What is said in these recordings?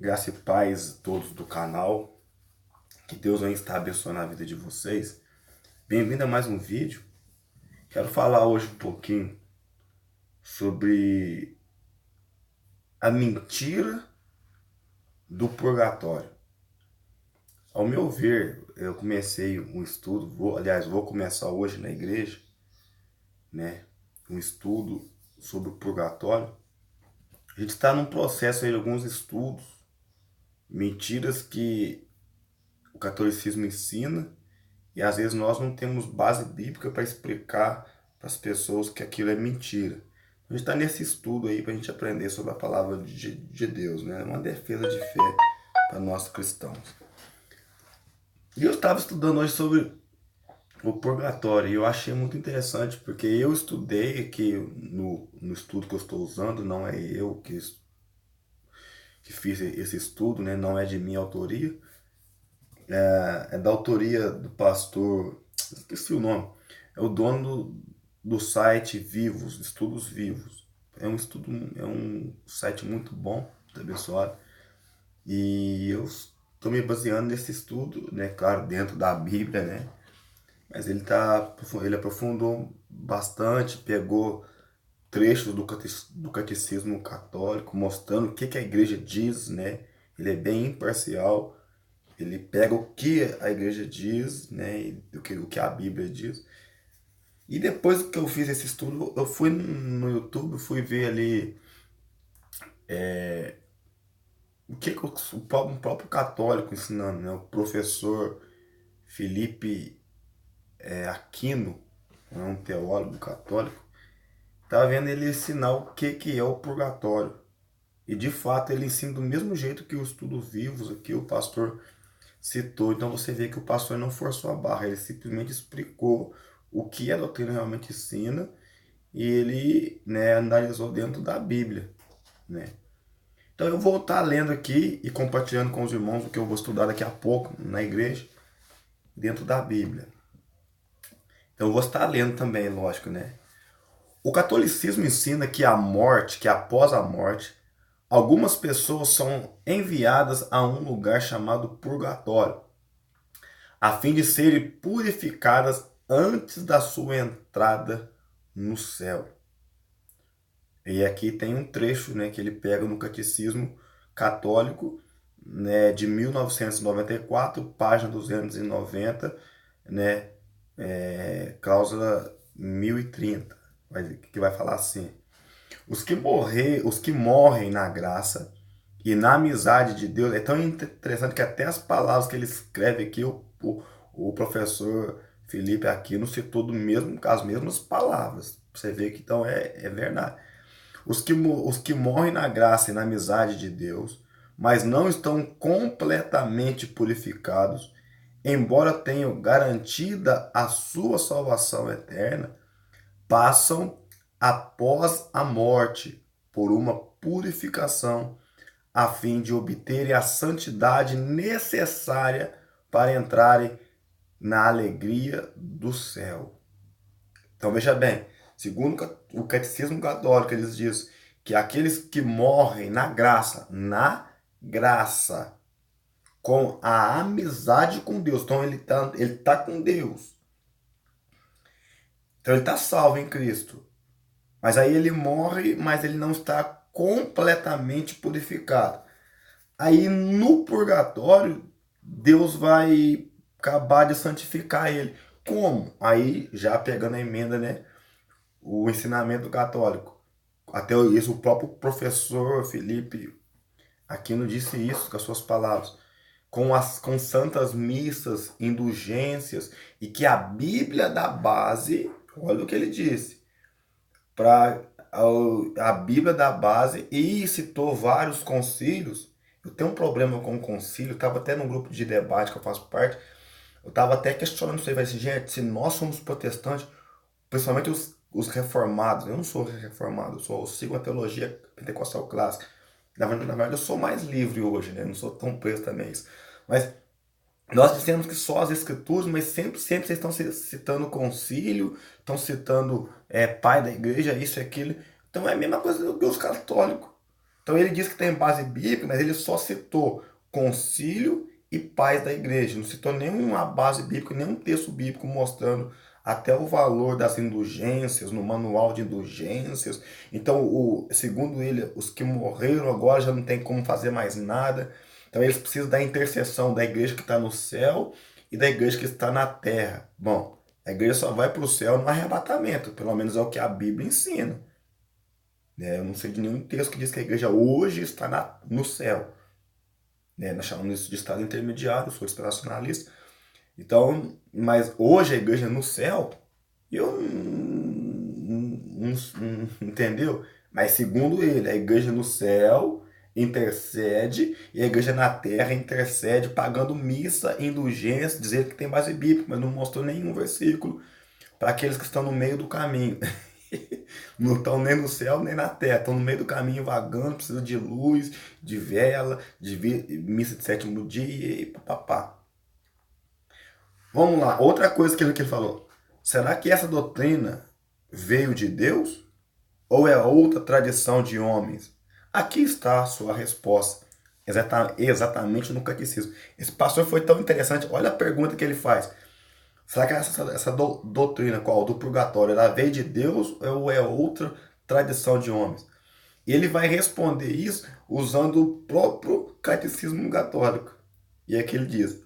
Graça e paz a todos do canal. Que Deus venha estar abençoando a vida de vocês. Bem-vindo a mais um vídeo. Quero falar hoje um pouquinho sobre a mentira do purgatório. Ao meu ver, eu comecei um estudo, vou começar hoje na igreja, né? Um estudo sobre o purgatório. A gente está num processo aí de alguns estudos, mentiras que o catolicismo ensina. E às vezes nós não temos base bíblica para explicar para as pessoas que aquilo é mentira. A gente está nesse estudo aí para a gente aprender sobre a palavra de Deus, né? Uma defesa de fé para nós cristãos. E eu estava estudando hoje sobre o purgatório e eu achei muito interessante porque eu estudei aqui no estudo que eu estou usando, não é eu que fiz esse estudo, né? Não é de minha autoria, é da autoria do pastor, esqueci o nome, é o dono do site Vivos, Estudos Vivos. É um site muito bom, muito abençoado. E eu estou me baseando nesse estudo, né? Claro, dentro da Bíblia, né? Mas ele aprofundou bastante, pegou trechos do catecismo católico, mostrando o que a igreja diz, né? Ele é bem imparcial. Ele pega o que a igreja diz, né, e o que a Bíblia diz. E depois que eu fiz esse estudo, eu fui no YouTube, fui ver ali o que o próprio católico ensinando, né? O professor Felipe Aquino, né, um teólogo católico, tá vendo ele ensinar o que é o purgatório. E de fato ele ensina do mesmo jeito que o Estudos Vivos aqui, o pastor citou. Então você vê que o pastor não forçou a barra, ele simplesmente explicou o que a doutrina realmente ensina e ele, né, analisou dentro da Bíblia, né? Então eu vou estar lendo aqui e compartilhando com os irmãos o que eu vou estudar daqui a pouco na igreja, dentro da Bíblia. Então eu vou estar lendo também, lógico, né? O catolicismo ensina que a morte, que após a morte, algumas pessoas são enviadas a um lugar chamado purgatório, a fim de serem purificadas antes da sua entrada no céu. E aqui tem um trecho, né, que ele pega no Catecismo Católico, né, de 1994, página 290, né, cláusula 1030, que vai falar assim: os que morrem na graça e na amizade de Deus. É tão interessante que até as palavras que ele escreve aqui, o professor Felipe Aquino citou as mesmas palavras. Você vê que então é verdade. Os que morrem na graça e na amizade de Deus, mas não estão completamente purificados, embora tenham garantida a sua salvação eterna, passam após a morte por uma purificação a fim de obterem a santidade necessária para entrarem na alegria do céu. Então veja bem, segundo o Catecismo Católico, eles dizem que aqueles que morrem na graça, com a amizade com Deus, então ele tá com Deus, então ele está salvo em Cristo, mas aí ele morre, mas ele não está completamente purificado. Aí no purgatório, Deus vai acabar de santificar ele. Como? Aí já pegando a emenda, né? O ensinamento católico. Até isso, o próprio professor Felipe Aquino disse isso com as suas palavras. Com santas missas, indulgências, e que a Bíblia dá base, olha o que ele disse, para a Bíblia dá base, e citou vários concílios. Eu tenho um problema com o concílio, estava até num grupo de debate que eu faço parte, eu estava até questionando isso aí, vai assim, gente, se nós somos protestantes, principalmente os reformados, eu não sou reformado, eu sigo a teologia pentecostal clássica, na verdade eu sou mais livre hoje, né? Eu não sou tão preso também a isso, mas nós dizemos que só as escrituras, mas sempre vocês estão citando concílio, estão citando pai da igreja, isso e aquilo. Então é a mesma coisa do que os católicos. Então ele diz que tem base bíblica, mas ele só citou concílio e pais da igreja. Não citou nenhuma base bíblica, nenhum texto bíblico mostrando até o valor das indulgências, no manual de indulgências. Então, segundo ele, os que morreram agora já não tem como fazer mais nada. Então eles precisam da intercessão da igreja que está no céu e da igreja que está na terra. Bom, a igreja só vai para o céu no arrebatamento, pelo menos é o que a Bíblia ensina. Eu não sei de nenhum texto que diz que a igreja hoje está no céu. Nós chamamos isso de estado intermediário, sou dispensacionalista. Então, mas hoje a igreja no céu, eu não entendeu? Mas segundo ele, a igreja no céu intercede e a igreja na terra intercede pagando missa, indulgência, dizendo que tem base bíblica, mas não mostrou nenhum versículo para aqueles que estão no meio do caminho. Não estão nem no céu nem na terra, estão no meio do caminho vagando, precisa de luz, de vela, de missa de sétimo dia e papapá. Vamos lá, outra coisa que ele falou. Será que essa doutrina veio de Deus ou é outra tradição de homens? Aqui está a sua resposta, exatamente no catecismo. Esse pastor foi tão interessante, olha a pergunta que ele faz. Será que essa doutrina, qual? Do purgatório, ela veio de Deus ou é outra tradição de homens? E ele vai responder isso usando o próprio catecismo católico. E é que ele diz.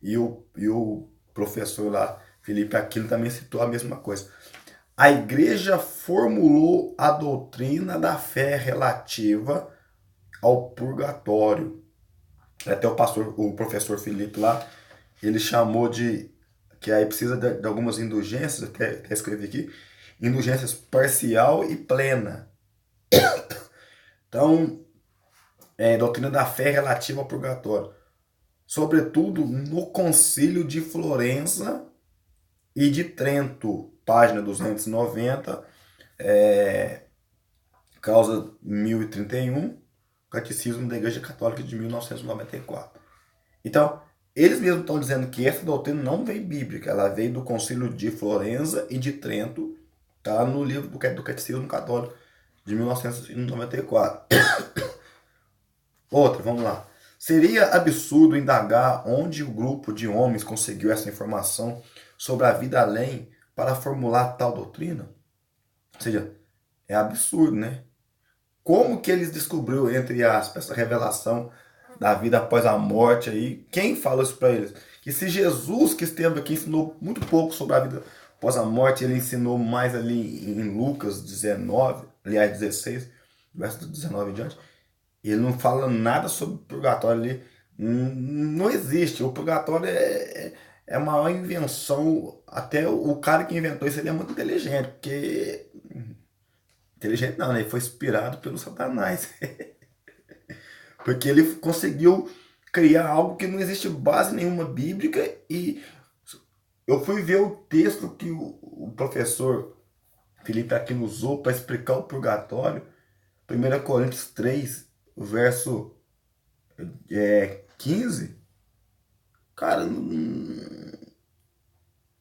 E o professor lá, Felipe Aquino, também citou a mesma coisa. A igreja formulou a doutrina da fé relativa ao purgatório. Até o professor Felipe lá, ele chamou de que aí precisa de algumas indulgências, até escrevi aqui, indulgências parcial e plena. Então, doutrina da fé relativa ao purgatório. Sobretudo no Concílio de Florença e de Trento, página 290, causa 1031, Catecismo da Igreja Católica de 1994. Então, eles mesmos estão dizendo que essa doutrina não veio bíblica, ela veio do Concílio de Florença e de Trento, tá no livro do Catecismo Católico de 1994. Outra, vamos lá. Seria absurdo indagar onde o grupo de homens conseguiu essa informação sobre a vida além para formular tal doutrina? Ou seja, é absurdo, né? Como que eles descobriram, entre aspas, essa revelação da vida após a morte aí? Quem falou isso para eles? Que se Jesus, que esteve aqui, ensinou muito pouco sobre a vida após a morte, ele ensinou mais ali em Lucas 19, aliás 16, verso 19 em diante, ele não fala nada sobre purgatório ali. Não existe. O purgatório é a maior invenção. Até o cara que inventou isso ele é muito inteligente, porque inteligente não, né? Ele foi inspirado pelo Satanás. Porque ele conseguiu criar algo que não existe base nenhuma bíblica. E eu fui ver o texto que o professor Felipe Aquino usou para explicar o purgatório. 1 Coríntios 3, verso 15. Cara,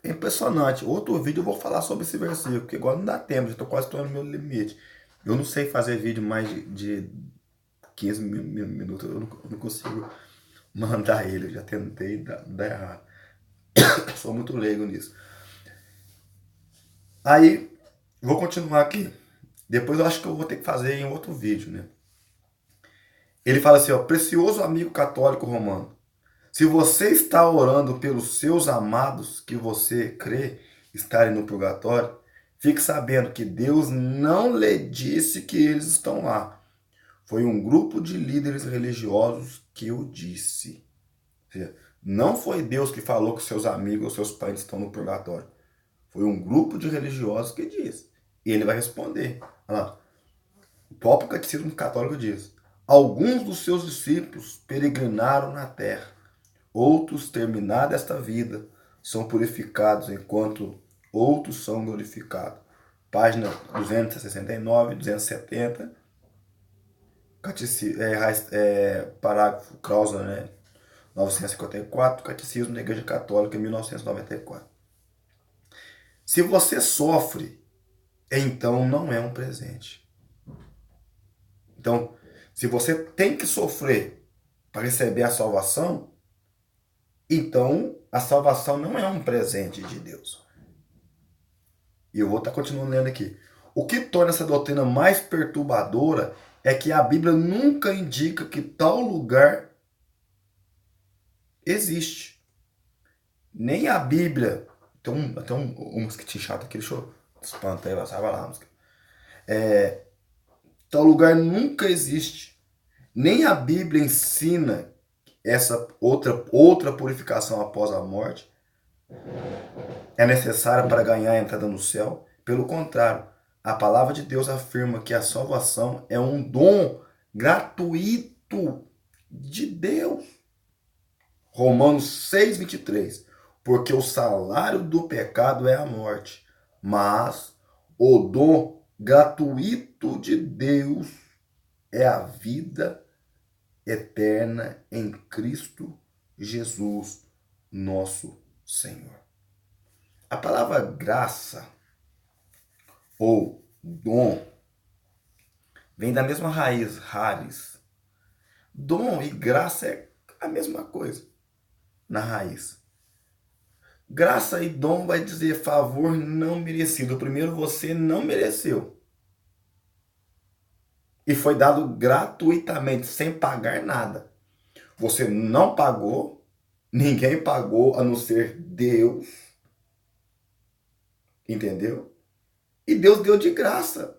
é impressionante. Outro vídeo eu vou falar sobre esse versículo, porque agora não dá tempo, já estou quase estourando meu limite. Eu não sei fazer vídeo mais de 15 minutos, eu não consigo mandar ele, eu já tentei, dá errado. Sou muito leigo nisso. Aí, vou continuar aqui. Depois eu acho que eu vou ter que fazer em outro vídeo, né? Ele fala assim, ó, precioso amigo católico romano, se você está orando pelos seus amados que você crê estarem no purgatório, fique sabendo que Deus não lhe disse que eles estão lá. Foi um grupo de líderes religiosos que o disse. Ou seja, não foi Deus que falou que seus amigos ou seus parentes estão no purgatório. Foi um grupo de religiosos que disse. E ele vai responder. Olha lá. O próprio Catecismo Católico diz: alguns dos seus discípulos peregrinaram na terra. Outros, terminada esta vida, são purificados, enquanto outros são glorificados. Página 269, 270. Parágrafo Krauser, né? 954, Catecismo da Igreja Católica, 1994. Se você sofre, então não é um presente. Então, Se você tem que sofrer para receber a salvação, então a salvação não é um presente de Deus. E eu vou estar continuando lendo aqui. O que torna essa doutrina mais perturbadora é que a Bíblia nunca indica que tal lugar existe. Nem a Bíblia. Tem um mosquitinho chato aqui, deixa eu espantar ela, sai lá, mosquito. Tal lugar nunca existe. Nem a Bíblia ensina essa outra purificação após a morte é necessária para ganhar a entrada no céu. Pelo contrário, a palavra de Deus afirma que a salvação é um dom gratuito de Deus. Romanos 6:23. Porque o salário do pecado é a morte, mas o dom gratuito de Deus é a vida eterna em Cristo Jesus, nosso Senhor. A palavra graça ou dom vem da mesma raiz, raris. Dom e graça é a mesma coisa na raiz. Graça e dom vai dizer favor não merecido. Primeiro, você não mereceu. E foi dado gratuitamente, sem pagar nada. Você não pagou, ninguém pagou a não ser Deus. Entendeu? E Deus deu de graça.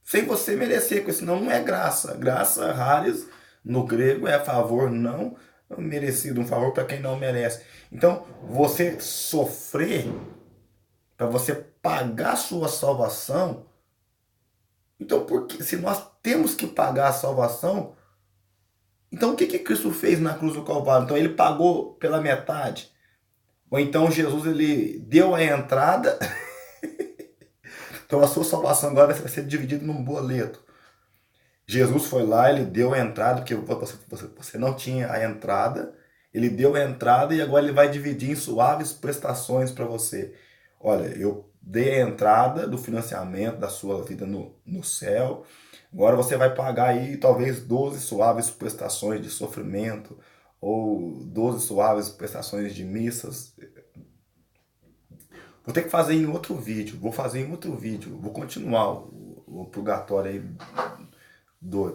Sem você merecer, porque senão não é graça. Graça, raris, no grego, é favor não merecido, um favor para quem não merece. Então, você sofrer para você pagar a sua salvação. Então, porque se nós temos que pagar a salvação, então o que Cristo fez na cruz do Calvário? Então ele pagou pela metade. Ou então Jesus ele deu a entrada. Então a sua salvação agora vai ser dividida num boleto. Jesus foi lá, ele deu a entrada, porque você não tinha a entrada. Ele deu a entrada e agora ele vai dividir em suaves prestações para você. Olha, eu dei a entrada do financiamento da sua vida no céu. Agora você vai pagar aí talvez 12 suaves prestações de sofrimento ou 12 suaves prestações de missas. Vou ter que fazer em outro vídeo. Vou fazer em outro vídeo. Vou continuar o purgatório aí,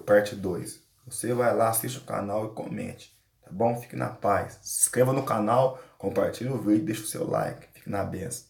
parte 2. Você vai lá, assiste o canal e comente. Tá bom? Fique na paz. Se inscreva no canal, compartilhe o vídeo, deixa o seu like. Fique na benção.